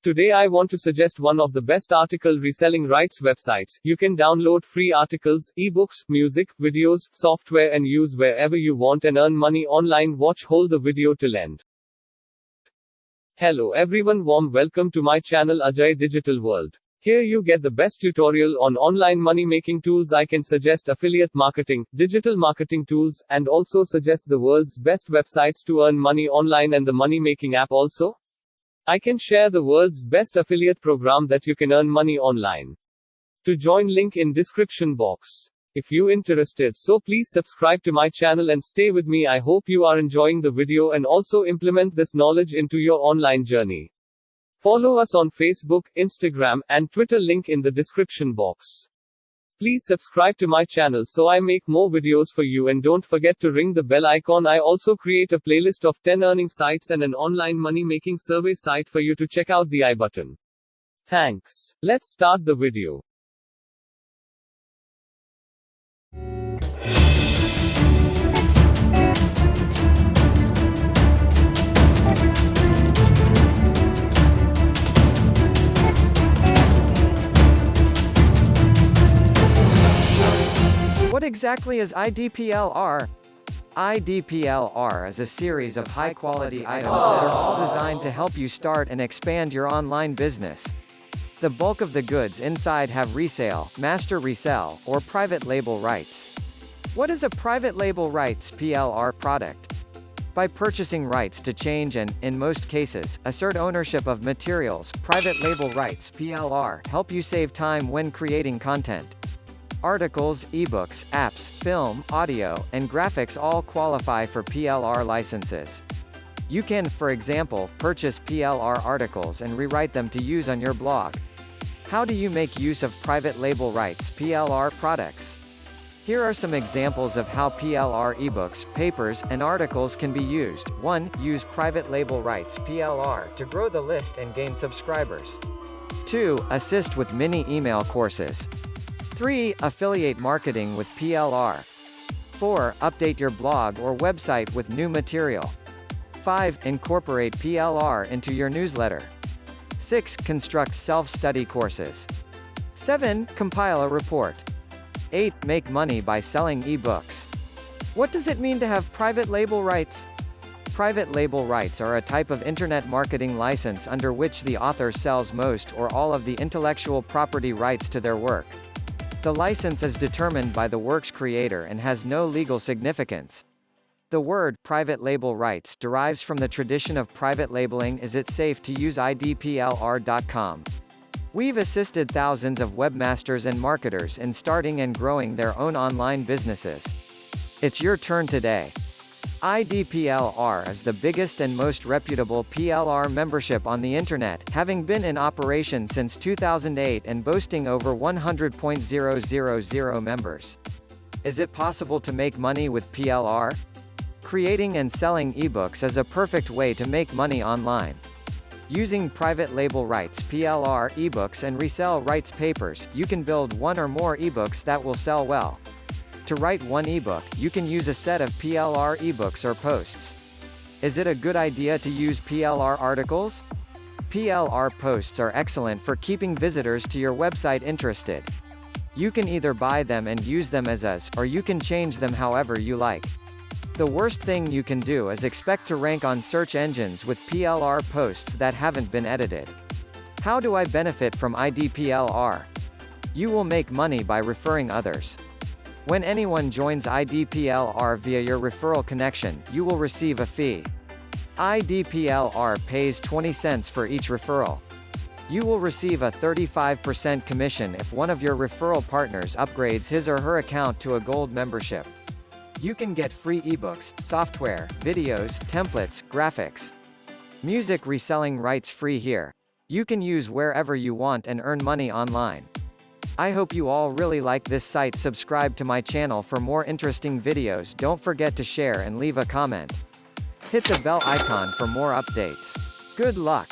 Today I want to suggest one of the best article reselling rights websites. You can download free articles, ebooks, music, videos, software and use wherever you want and earn money online. Watch whole the video till end. Hello everyone, warm welcome to my channel Ajay Digital World. Here you get the best tutorial on online money making tools. I can suggest affiliate marketing, digital marketing tools, and also suggest the world's best websites to earn money online and the money making app also. I can share the world's best affiliate program that you can earn money online. To join, link in description box. If you interested, so please subscribe to my channel and stay with me. I hope you are enjoying the video and also implement this knowledge into your online journey. Follow us on Facebook, Instagram, and Twitter, link in the description box. Please subscribe to my channel so I make more videos for you, and don't forget to ring the bell icon. I also create a playlist of 10 earning sites and an online money making survey site for you to check out the I button. Thanks. Let's start the video. What exactly is IDPLR? IDPLR is a series of high-quality items that are all designed to help you start and expand your online business. The bulk of the goods inside have resale, master resell, or private label rights. What is a private label rights (PLR) product? By purchasing rights to change and, in most cases, assert ownership of materials, private label rights (PLR) help you save time when creating content. Articles, ebooks, apps, film, audio, and graphics all qualify for PLR licenses. You can, for example, purchase PLR articles and rewrite them to use on your blog. How do you make use of private label rights (PLR) products? Here are some examples of how PLR ebooks, papers, and articles can be used. 1. Use private label rights (PLR) to grow the list and gain subscribers. 2. Assist with mini email courses. 3. Affiliate marketing with PLR. 4. Update your blog or website with new material. 5. Incorporate PLR into your newsletter. 6. Construct self-study courses. 7. Compile a report. 8. Make money by selling ebooks. What does it mean to have private label rights? Private label rights are a type of internet marketing license under which the author sells most or all of the intellectual property rights to their work. The license is determined by the work's creator and has no legal significance. The word private label rights derives from the tradition of private labeling. Is it safe to use IDPLR.com? We've assisted thousands of webmasters and marketers in starting and growing their own online businesses. It's your turn today. IDPLR is the biggest and most reputable PLR membership on the internet, having been in operation since 2008 and boasting over 100,000 members. Is it possible to make money with PLR? Creating and selling ebooks is a perfect way to make money online. Using private label rights (PLR) ebooks and resell rights papers, you can build one or more ebooks that will sell well. To write one ebook, you can use a set of PLR ebooks or posts. Is it a good idea to use PLR articles? PLR posts are excellent for keeping visitors to your website interested. You can either buy them and use them as is, or you can change them however you like. The worst thing you can do is expect to rank on search engines with PLR posts that haven't been edited. How do I benefit from IDPLR? You will make money by referring others. When anyone joins IDPLR via your referral connection, you will receive a fee. IDPLR pays 20 cents for each referral. You will receive a 35% commission if one of your referral partners upgrades his or her account to a gold membership. You can get free ebooks, software, videos, templates, graphics. Music reselling rights free here. You can use wherever you want and earn money online. I hope you all really like this site. Subscribe to my channel for more interesting videos. Don't forget to share and leave a comment. Hit the bell icon for more updates. Good luck!